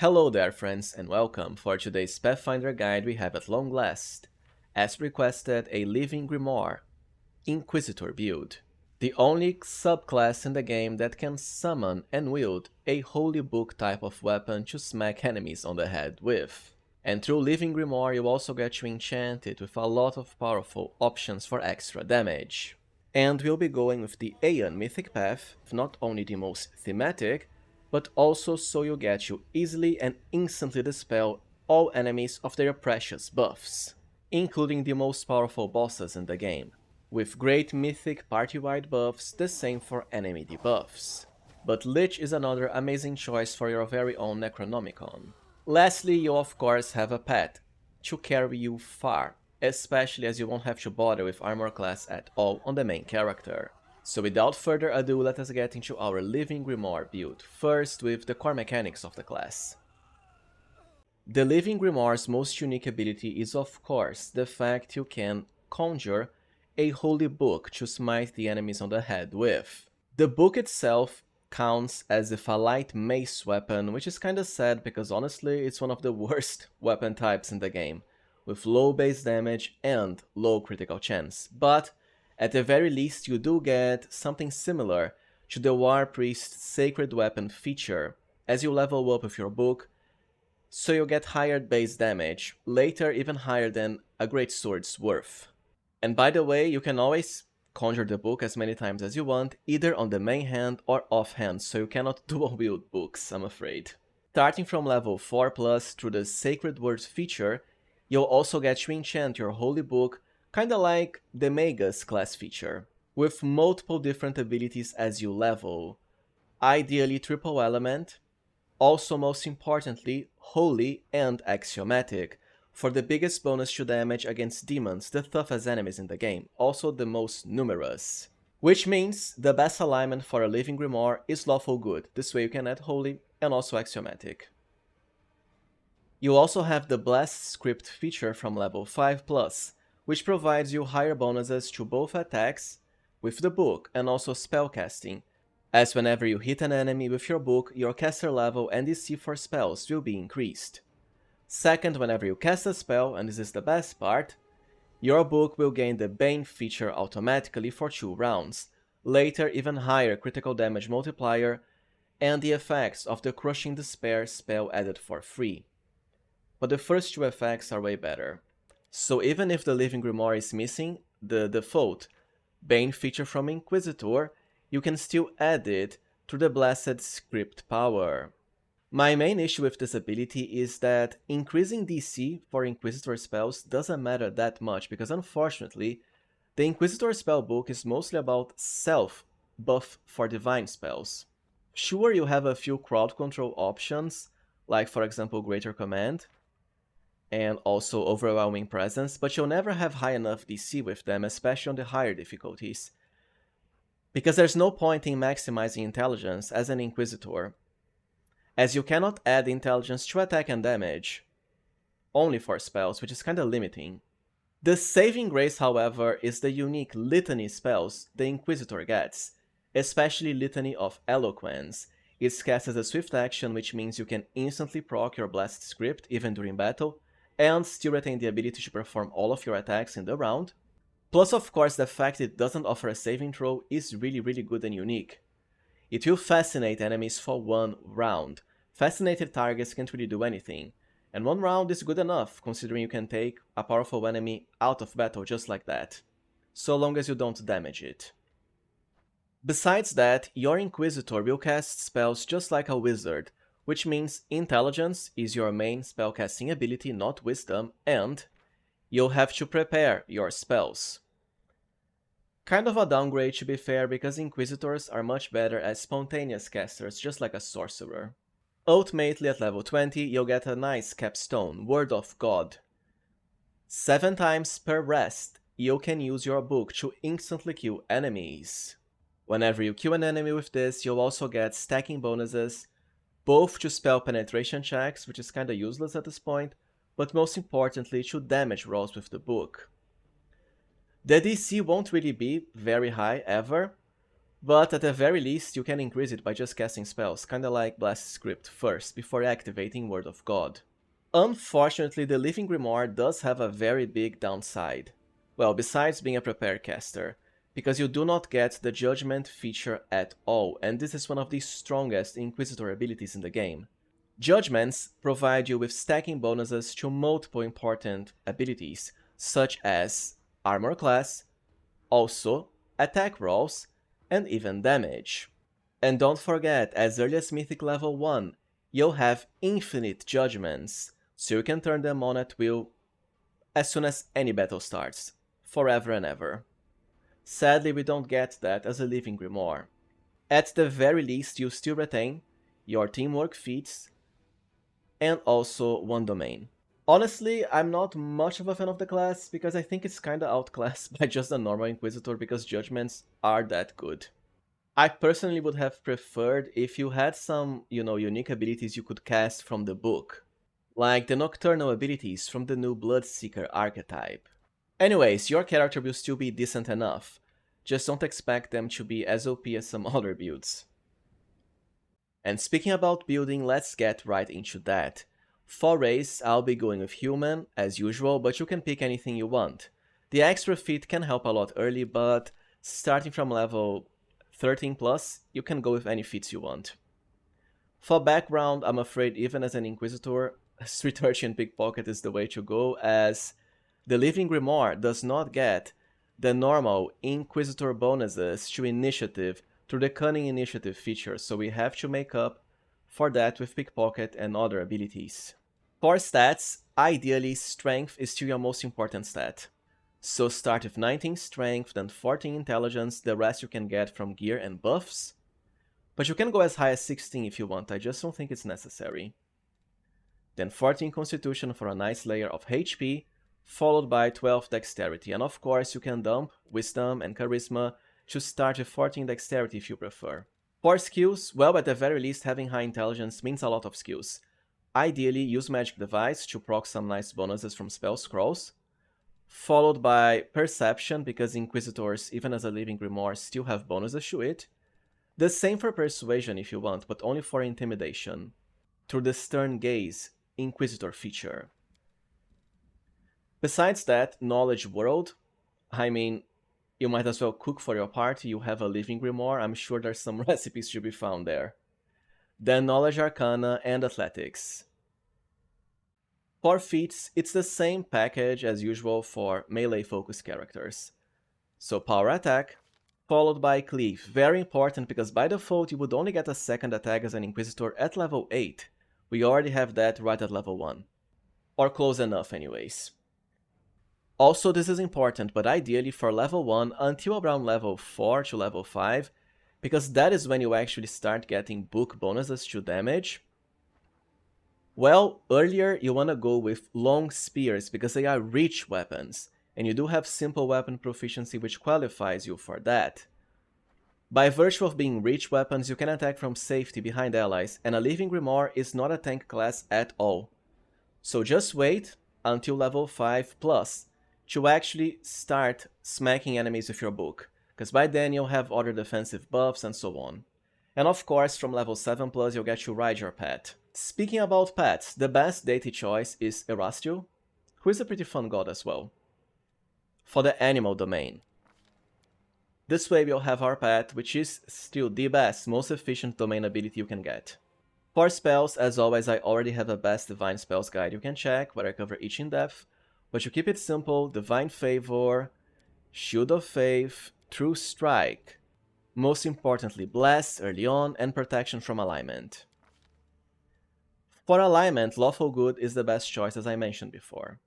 Hello there friends and welcome. For today's Pathfinder guide we have at long last, as requested, a Living Grimoire Inquisitor build. The only subclass in the game that can summon and wield a holy book type of weapon to smack enemies on the head with. And through Living Grimoire you also get to enchant it with a lot of powerful options for extra damage. And we'll be going with the Aeon Mythic Path, not only the most thematic, but also so you get to easily and instantly dispel all enemies of their precious buffs, including the most powerful bosses in the game, with great mythic party-wide buffs, the same for enemy debuffs. But LICH is another amazing choice for your very own Necronomicon. Lastly, you of course have a pet to carry you far, especially as you won't have to bother with armor class at all on the main character. So without further ado, let us get into our Living Grimoire build, first with the core mechanics of the class. The Living Grimoire's most unique ability is of course the fact you can conjure a holy book to smite the enemies on the head with. The book itself counts as if a light mace weapon, which is kinda sad because honestly it's one of the worst weapon types in the game, with low base damage and low critical chance, but at the very least you do get something similar to the WARPRIEST Sacred Weapon feature as you level up with your book, so you get higher base damage, later even higher than a great sword's worth. And by the way, you can always conjure the book as many times as you want, either on the main hand or offhand, so you cannot dual wield books, I'm afraid. Starting from level 4+ through the Sacred Words feature, you'll also get to enchant your holy book, kinda like the MAGUS class feature, with multiple different abilities as you level, ideally triple element, also most importantly holy and axiomatic, for the biggest bonus to damage against demons, the toughest enemies in the game, also the most numerous. Which means the best alignment for a Living Grimoire is lawful good, this way you can add holy and also axiomatic. You also have the Blast Script feature from level 5+, which provides you higher bonuses to both attacks with the book and also spellcasting, as whenever you hit an enemy with your book, your caster level and DC for spells will be increased. Second, whenever you cast a spell, and this is the best part, your book will gain the Bane feature automatically for 2 rounds, later even higher critical damage multiplier, and the effects of the Crushing Despair spell added for free. But the first 2 effects are way better. So even if the Living Grimoire is missing the default Bane feature from Inquisitor, you can still add it through the Blessed Script power. My main issue with this ability is that increasing DC for Inquisitor spells doesn't matter that much, because unfortunately, the Inquisitor spellbook is mostly about self-buff for divine spells. Sure, you have a few crowd control options, like for example Greater Command, and also Overwhelming Presence, but you'll never have high enough DC with them, especially on the higher difficulties. Because there's no point in maximizing intelligence as an Inquisitor, as you cannot add intelligence to attack and damage, only for spells, which is kinda limiting. The saving grace, however, is the unique Litany spells the Inquisitor gets, especially Litany of Eloquence. It's cast as a swift action, which means you can instantly proc your Blast Script even during battle, and still retain the ability to perform all of your attacks in the round. Plus of course the fact it doesn't offer a saving throw is really good and unique. It will fascinate enemies for 1 round. Fascinated targets can't really do anything, and 1 round is good enough considering you can take a powerful enemy out of battle just like that, so long as you don't damage it. Besides that, your Inquisitor will cast spells just like a wizard, which means intelligence is your main spellcasting ability, not wisdom, and you'll have to prepare your spells. Kind of a downgrade to be fair, because Inquisitors are much better as spontaneous casters, just like a sorcerer. Ultimately at level 20 you'll get a nice Capstone, Word of God. 7 times per rest you can use your book to instantly kill enemies. Whenever you kill an enemy with this, you'll also get stacking bonuses, both to spell penetration checks, which is kinda useless at this point, but most importantly to damage rolls with the book. The DC won't really be very high ever, But at the very least, you can increase it by just casting spells, kinda like Blast Script first, before activating Word of God. Unfortunately, the Living Grimoire does have a very big downside. Well, besides being a prepared caster, because you do not get the Judgment feature at all, and this is one of the strongest Inquisitor abilities in the game. Judgments provide you with stacking bonuses to multiple important abilities, such as Armor class, also attack rolls, and even damage. And don't forget, as early as Mythic level 1, you'll have infinite judgments, so you can turn them on at will as soon as any battle starts, forever and ever. Sadly, we don't get that as a Living Grimoire. At the very least, you still retain your teamwork feats, and also one domain. Honestly, I'm not much of a fan of the class, because I think it's kinda outclassed by just a normal Inquisitor, because judgments are that good. I personally would have preferred if you had some, unique abilities you could cast from the book, like the nocturnal abilities from the new Bloodseeker archetype. Anyways, your character will still be decent enough, just don't expect them to be as OP as some other builds. And speaking about building, let's get right into that. For race, I'll be going with human, as usual, but you can pick anything you want. The extra feat can help a lot early, but starting from level 13 plus, you can go with any feats you want. For background, I'm afraid even as an Inquisitor, Street Urchin Pickpocket is the way to go, as the Living Grimoire does not get the normal Inquisitor bonuses to initiative through the Cunning Initiative feature, so we have to make up for that with Pickpocket and other abilities. For stats, ideally Strength is still your most important stat. So start with 19 Strength, then 14 Intelligence, the rest you can get from gear and buffs. But you can go as high as 16 if you want, I just don't think it's necessary. Then 14 Constitution for a nice layer of HP, followed by 12 Dexterity, and of course you can dump Wisdom and Charisma to start with 14 Dexterity if you prefer. For skills, well, at the very least having high Intelligence means a lot of skills. Ideally, use Magic Device to proc some nice bonuses from spell scrolls, followed by Perception, because Inquisitors, even as a Living Grimoire, still have bonuses to it. The same for Persuasion if you want, but only for Intimidation, through the Stern Gaze Inquisitor feature. Besides that, Knowledge World, I mean, you might as well cook for your party, you have a Living Grimoire, I'm sure there's some recipes to be found there. Then Knowledge Arcana and Athletics. For feats, it's the same package as usual for melee-focused characters. So Power Attack, followed by Cleave. Very important, because by default you would only get a second attack as an Inquisitor at level 8. We already have that right at level 1. Or close enough anyways. Also, this is important, but ideally for level 1 until around level 4 to level 5, because that is when you actually start getting book bonuses to damage. Well, earlier you wanna go with long spears because they are reach weapons, and you do have simple weapon proficiency which qualifies you for that. By virtue of being reach weapons, you can attack from safety behind allies, and a Living Grimoire is not a tank class at all. So just wait until level 5 plus to actually start smacking enemies with your book, because by then you'll have other defensive buffs and so on. And of course, from level 7 plus you'll get to ride your pet. Speaking about pets, the best deity choice is Erastil, who is a pretty fun god as well, for the animal domain. This way we'll have our pet, which is still the best, most efficient domain ability you can get. For spells, as always, I already have a best Divine Spells guide you can check, where I cover each in depth, but to keep it simple, Divine Favor, Shield of Faith, True Strike, most importantly Blast early on, and Protection from Alignment. For alignment, Lawful Good is the best choice as I mentioned before.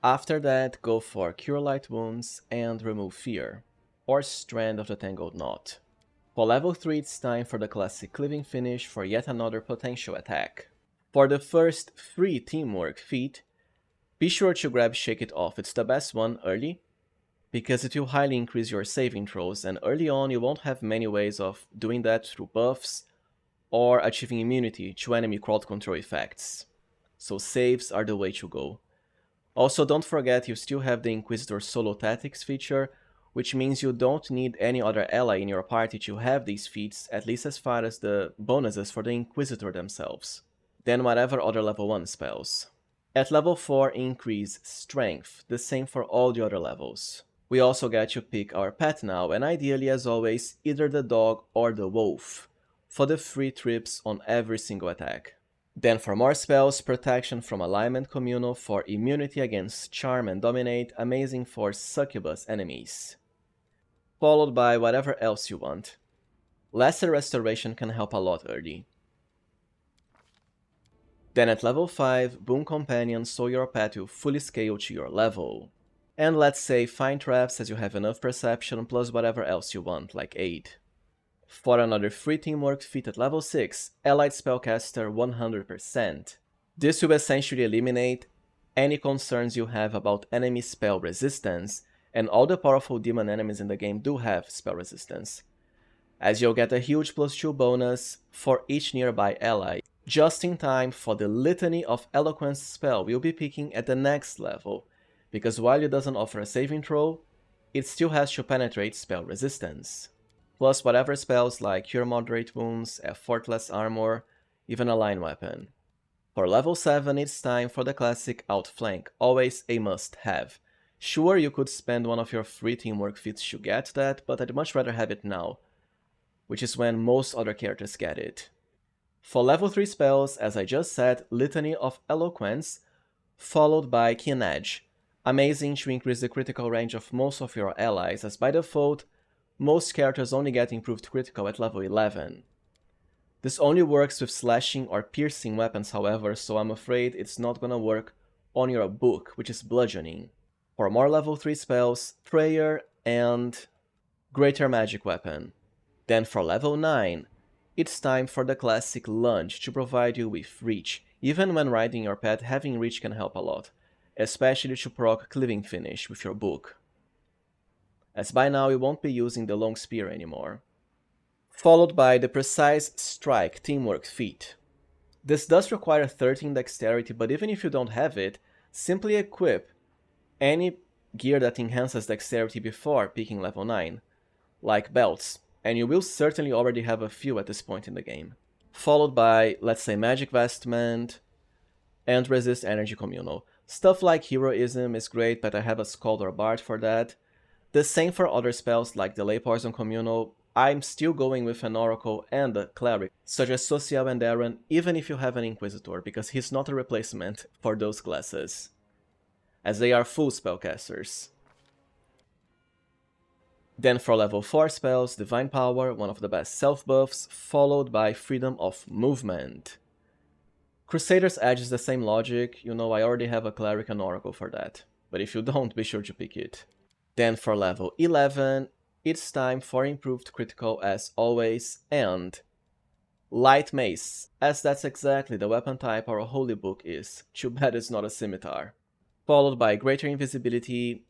After that, go for Cure Light Wounds and Remove Fear, or Strand of the Tangled Knot. For level 3 it's time for the classic Cleaving finish for yet another potential attack. For the first free teamwork feat, be sure to grab Shake It Off, it's the best one early, because it will highly increase your saving throws, and early on you won't have many ways of doing that through buffs or achieving immunity to enemy crowd control effects. So saves are the way to go. Also, don't forget you still have the Inquisitor Solo Tactics feature, which means you don't need any other ally in your party to have these feats, at least as far as the bonuses for the Inquisitor themselves. Then whatever other level 1 spells. At level 4, increase Strength, the same for all the other levels. We also get to pick our pet now, and ideally as always, either the dog or the wolf, for the free trips on every single attack. Then for more spells, Protection from Alignment Communal for immunity against Charm and Dominate, amazing for succubus enemies. Followed by whatever else you want. Lesser Restoration can help a lot early. Then at level 5, Boon Companion so your pet will fully scale to your level. And let's say Find Traps as you have enough Perception plus whatever else you want, like Aid. For another free teamwork feat at level 6, Allied Spellcaster 100%. This will essentially eliminate any concerns you have about enemy spell resistance, and all the powerful demon enemies in the game do have spell resistance, as you'll get a huge +2 bonus for each nearby ally, just in time for the Litany of Eloquence spell we'll be picking at the next level, because while it doesn't offer a saving throw, it still has to penetrate spell resistance. Plus whatever spells like Cure Moderate Wounds, Effortless Armor, even a line weapon. For level 7, it's time for the classic Outflank, always a must-have. Sure, you could spend one of your free teamwork feats to get that, but I'd much rather have it now, which is when most other characters get it. For level 3 spells, as I just said, Litany of Eloquence, followed by Keen Edge, amazing to increase the critical range of most of your allies, as by default, most characters only get improved critical at level 11. This only works with slashing or piercing weapons, however, so I'm afraid it's not gonna work on your book, which is bludgeoning. For more level 3 spells, Prayer and Greater Magic Weapon. Then for level 9, it's time for the classic Lunge to provide you with reach. Even when riding your pet, having reach can help a lot, especially to proc Cleaving Finish with your book, as by now you won't be using the long spear anymore. Followed by the Precise Strike teamwork feat. This does require 13 dexterity, but even if you don't have it, simply equip any gear that enhances dexterity before peaking level 9, like belts, and you will certainly already have a few at this point in the game. Followed by, let's say, Magic Vestment and Resist Energy Communal. Stuff like Heroism is great, but I have a SKALD or Bard for that. The same for other spells like Delay Poison Communal. I'm still going with an Oracle and a Cleric, such as Social and Aaron, even if you have an Inquisitor, because he's not a replacement for those classes, as they are full spellcasters. Then for level 4 spells, Divine Power, one of the best self-buffs, followed by Freedom of Movement. Crusader's Edge is the same logic, you know I already have a Cleric and Oracle for that, but if you don't, be sure to pick it. Then for level 11, it's time for improved critical as always, and Light Mace, as that's exactly the weapon type our Holy Book is, too bad it's not a scimitar. Followed by Greater Invisibility,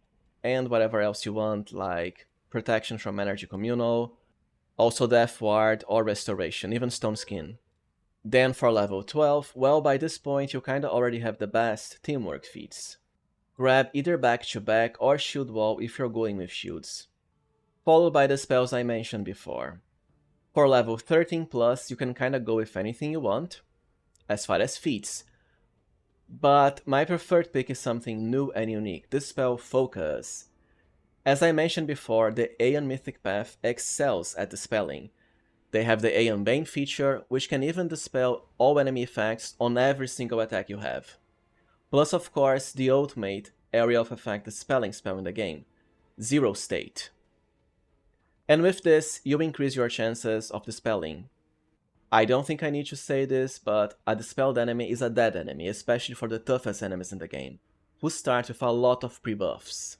and whatever else you want, like Protection from Energy Communal, also Death Ward or Restoration, even Stone Skin. Then for level 12, well, by this point you kinda already have the best teamwork feats. Grab either Back to Back or Shield Wall if you're going with shields. Followed by the spells I mentioned before. For level 13 plus, you can kinda go with anything you want, as far as feats. But my preferred pick is something new and unique, this spell Focus. As I mentioned before, the Aeon Mythic Path excels at dispelling. They have the Aeon Bane feature, which can even dispel all enemy effects on every single attack you have. Plus of course, the ultimate area of effect dispelling spell in the game, Zero State. And with this, you increase your chances of dispelling. I don't think I need to say this, but a dispelled enemy is a dead enemy, especially for the toughest enemies in the game, who start with a lot of pre-buffs,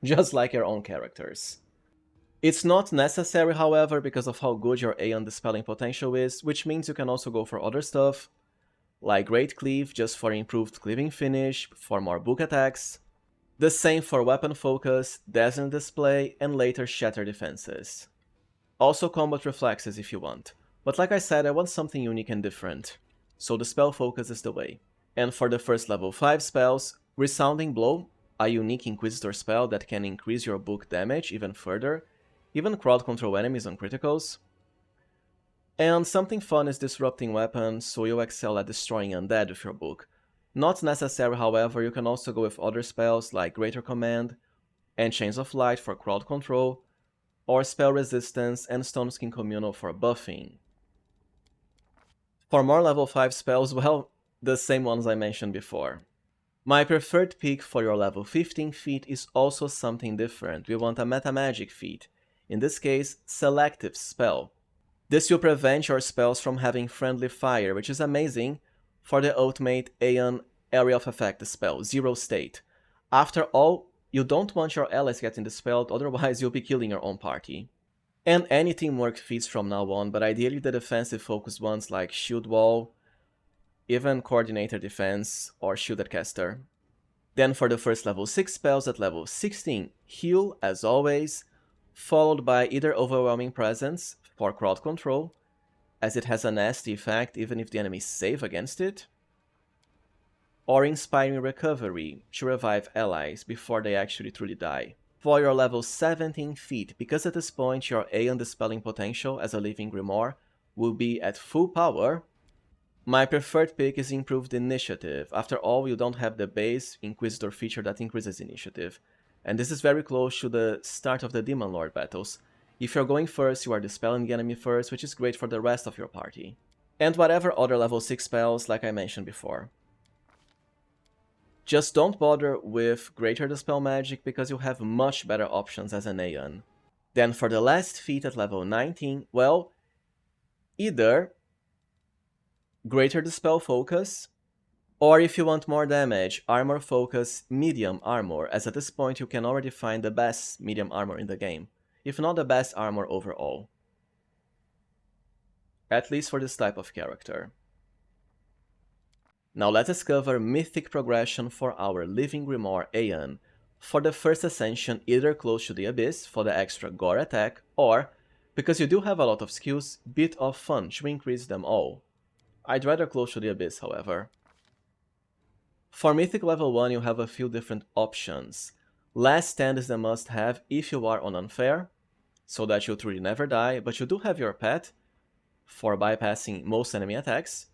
just like your own characters. It's not necessary, however, because of how good your Aeon dispelling potential is, which means you can also go for other stuff, like Great Cleave just for improved cleaving finish, for more book attacks. The same for Weapon Focus, Dazzling Display, and later Shatter defenses. Also Combat Reflexes if you want, but like I said, I want something unique and different, so the Spell Focus is the way. And for the first level 5 spells, Resounding Blow, a unique Inquisitor spell that can increase your book damage even further, even crowd control enemies on criticals. And something fun is disrupting weapons, so you'll excel at destroying undead with your book. Not necessary, however, you can also go with other spells like Greater Command and Chains of Light for crowd control, or Spell Resistance and Stoneskin Communal for buffing. For more level 5 spells, well, the same ones I mentioned before. My preferred pick for your level 15 feat is also something different. We want a Metamagic feat, in this case, Selective Spell. This will prevent your spells from having friendly fire, which is amazing for the ultimate Aeon Area of Effect spell, Zero State. After all, you don't want your allies getting dispelled, otherwise you'll be killing your own party. And any teamwork feats from now on, but ideally the defensive focused ones like Shield Wall, even Coordinator Defense or Shielded Caster. Then for the first level 6 spells at level 16, Heal as always, followed by either Overwhelming Presence for crowd control, as it has a nasty effect even if the enemies save against it, or Inspiring Recovery to revive allies before they actually truly die. For your level 17 feat, because at this point your Aeon Dispelling potential as a Living Grimoire will be at full power, my preferred pick is Improved Initiative. After all, you don't have the base Inquisitor feature that increases initiative, and this is very close to the start of the Demon Lord battles. If you're going first, you are dispelling the enemy first, which is great for the rest of your party. And whatever other level 6 spells, like I mentioned before. Just don't bother with Greater Dispel Magic because you have much better options as an Aeon. Then for the last feat at level 19, well, either Greater Dispel Focus, or if you want more damage, Armor Focus Medium Armor, as at this point you can already find the best medium armor in the game, if not the best armor overall. At least for this type of character. Now let us cover Mythic Progression for our Living Grimoire Aeon. For the first Ascension, either Close to the Abyss for the extra gore attack, or, because you do have a lot of skills, Bit of Fun to increase them all. I'd rather Close to the Abyss, however. For Mythic level 1 you have a few different options. Last Stand is the must-have if you are on Unfair, so that you truly never die, but you do have your pet for bypassing most enemy attacks.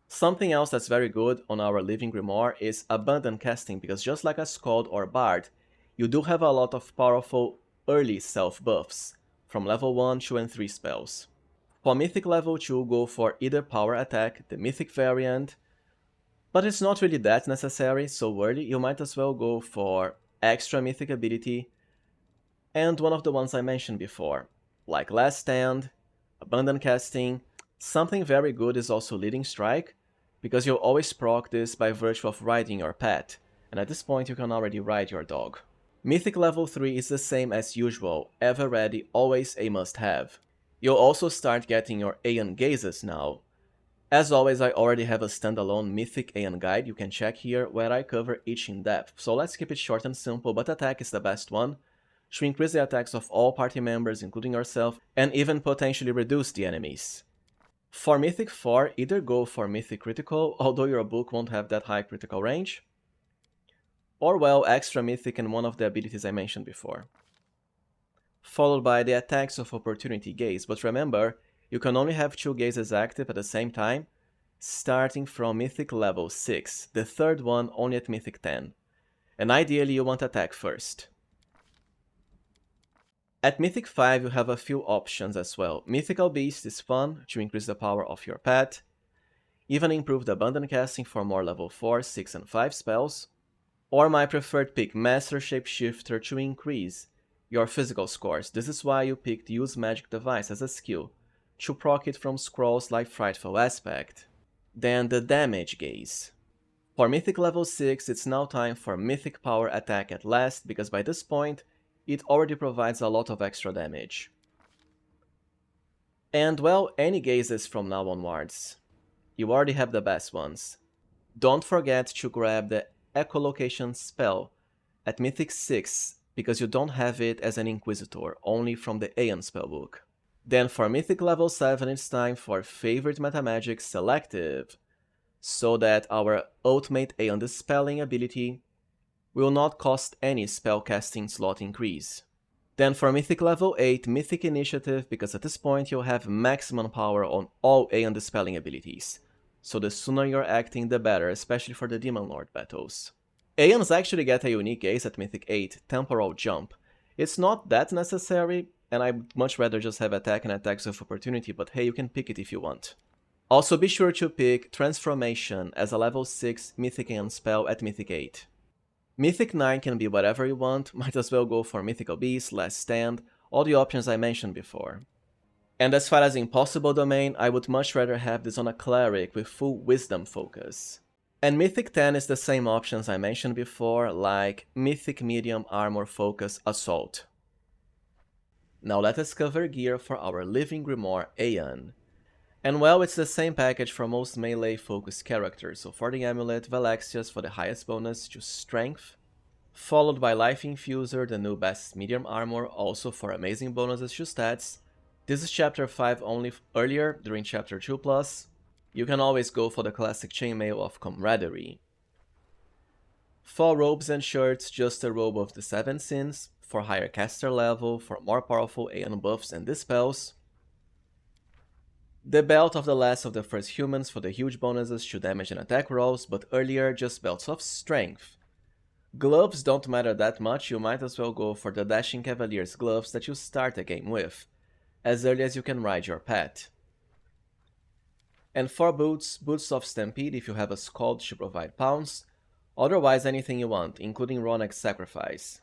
Something else that's very good on our Living Grimoire is Abundant Casting, because just like a Skald or Bard, you do have a lot of powerful early self-buffs, from level 1, 2 and 3 spells. For Mythic level 2, go for either Power Attack, the Mythic variant, but it's not really that necessary, so early you might as well go for extra Mythic ability, and one of the ones I mentioned before, like Last Stand, Abundant Casting. Something very good is also Leading Strike, because you'll always proc this by virtue of riding your pet, and at this point you can already ride your dog. Mythic level 3 is the same as usual, ever ready, always a must-have. You'll also start getting your Aeon Gazes now. As always, I already have a standalone Mythic Aeon guide you can check here, where I cover each in depth, so let's keep it short and simple, but attack is the best one, to increase the attacks of all party members, including yourself, and even potentially reduce the enemies. For Mythic 4, either go for Mythic Critical, although your book won't have that high critical range, or well, extra Mythic and one of the abilities I mentioned before. Followed by the Attacks of Opportunity Gaze, but remember, you can only have 2 gazes active at the same time, starting from Mythic level 6, the third one only at Mythic 10, and ideally you want attack first. At Mythic 5 you have a few options as well. Mythical Beast is fun to increase the power of your pet, even improved Abundant Casting for more level 4, 6 and 5 spells, or my preferred pick, Master Shapeshifter, to increase your physical scores. This is why you picked Use Magic Device as a skill, to proc it from scrolls like Frightful Aspect. Then the Damage Gaze. For Mythic level 6 it's now time for Mythic Power Attack at last, because by this point it already provides a lot of extra damage. And well, any gazes from now onwards. You already have the best ones. Don't forget to grab the Echolocation spell at Mythic 6, because you don't have it as an Inquisitor, only from the Aeon spellbook. Then for Mythic level 7 it's time for favorite Metamagic Selective. so that our ultimate Aeon Dispelling ability will not cost any spellcasting slot increase. Then for Mythic level 8, Mythic Initiative, because at this point you'll have maximum power on all Aeon Dispelling abilities, so the sooner you're acting the better, especially for the Demon Lord battles. Aeons actually get a unique ace at Mythic 8, Temporal Jump. It's not that necessary, and I'd much rather just have attack and attacks of opportunity, but hey, you can pick it if you want. Also be sure to pick Transformation as a level 6 Mythic Aeon spell at Mythic 8. Mythic 9 can be whatever you want, might as well go for Mythical Beast, Last Stand, all the options I mentioned before. And as far as Impossible Domain, I would much rather have this on a Cleric with full Wisdom focus. And Mythic 10 is the same options I mentioned before, like Mythic Medium Armor Focus Assault. Now let us cover gear for our Living Grimoire Aeon. And well, it's the same package for most melee-focused characters, so for the Amulet, Valexius for the highest bonus to Strength, followed by Life Infuser, the new best medium armor, also for amazing bonuses to stats. This is chapter 5 only, earlier, during chapter 2+. You can always go for the classic chainmail of Camaraderie. For robes and shirts, just a robe of the 7 sins, for higher caster level, for more powerful Aeon buffs and dispels. The belt of the last of the first humans for the huge bonuses to damage and attack rolls, but earlier just belts of strength. Gloves don't matter that much, you might as well go for the dashing cavalier's gloves that you start the game with, as early as you can ride your pet. And for boots, boots of Stampede if you have a SKALD to provide pounds, otherwise anything you want, including Ronek's Sacrifice.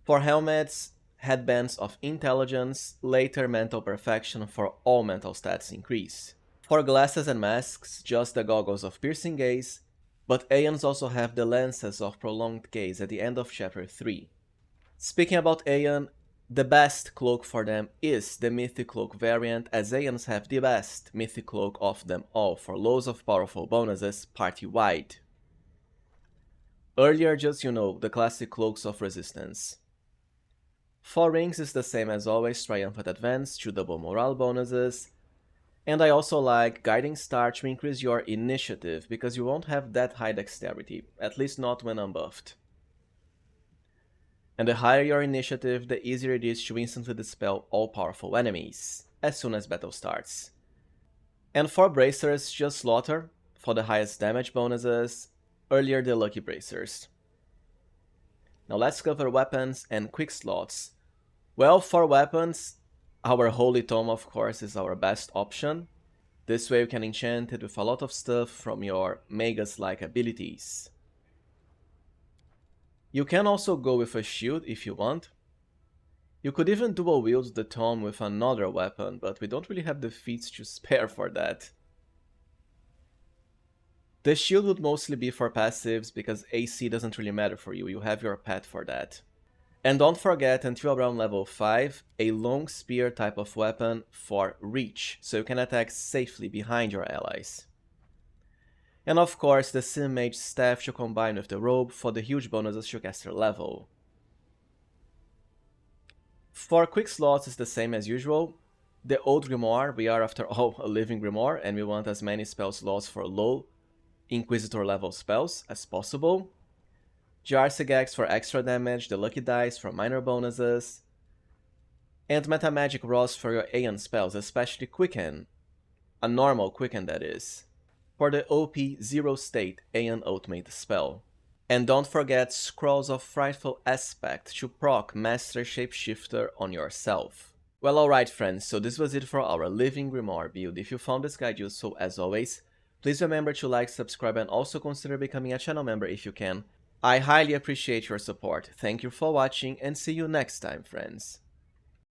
For helmets, headbands of Intelligence, later Mental Perfection for all mental stats increase. For glasses and masks, just the goggles of Piercing Gaze, but Aeons also have the lenses of Prolonged Gaze at the end of chapter 3. Speaking about Aeon, the best cloak for them is the Mythic Cloak variant, as Aeons have the best Mythic Cloak of them all for loads of powerful bonuses party-wide. Earlier, just the classic Cloaks of Resistance. For rings is the same as always, Triumphant Advance to double morale bonuses, and I also like Guiding Star to increase your initiative, because you won't have that high dexterity, at least not when unbuffed. And the higher your initiative, the easier it is to instantly dispel all powerful enemies, as soon as battle starts. And for bracers, just Slaughter, for the highest damage bonuses, earlier the lucky bracers. Now let's cover weapons and Quickslots. Well, for weapons, our Holy Tome of course is our best option. This way you can enchant it with a lot of stuff from your Magus-like abilities. You can also go with a shield if you want. You could even dual wield the tome with another weapon, but we don't really have the feats to spare for that. The shield would mostly be for passives, because AC doesn't really matter for you, you have your pet for that. And don't forget, until around level 5, a long spear type of weapon for reach, so you can attack safely behind your allies. And of course the Sim Mage staff to combine with the robe for the huge bonuses to caster level. For Quickslots is the same as usual. The old Grimoire, we are after all a living Grimoire, and we want as many spell slots for low Inquisitor level spells as possible. Jarsigax for extra damage, the Lucky Dice for minor bonuses, and Metamagic Rods for your Aeon spells, especially Quicken, a normal Quicken that is, for the OP Zero State Aeon Ultimate spell. And don't forget Scrolls of Frightful Aspect to proc Master Shapeshifter on yourself. Well, alright friends, so this was it for our Living Grimoire build. If you found this guide useful, as always, please remember to like, subscribe, and also consider becoming a channel member if you can. I highly appreciate your support. Thank you for watching, and see you next time, friends.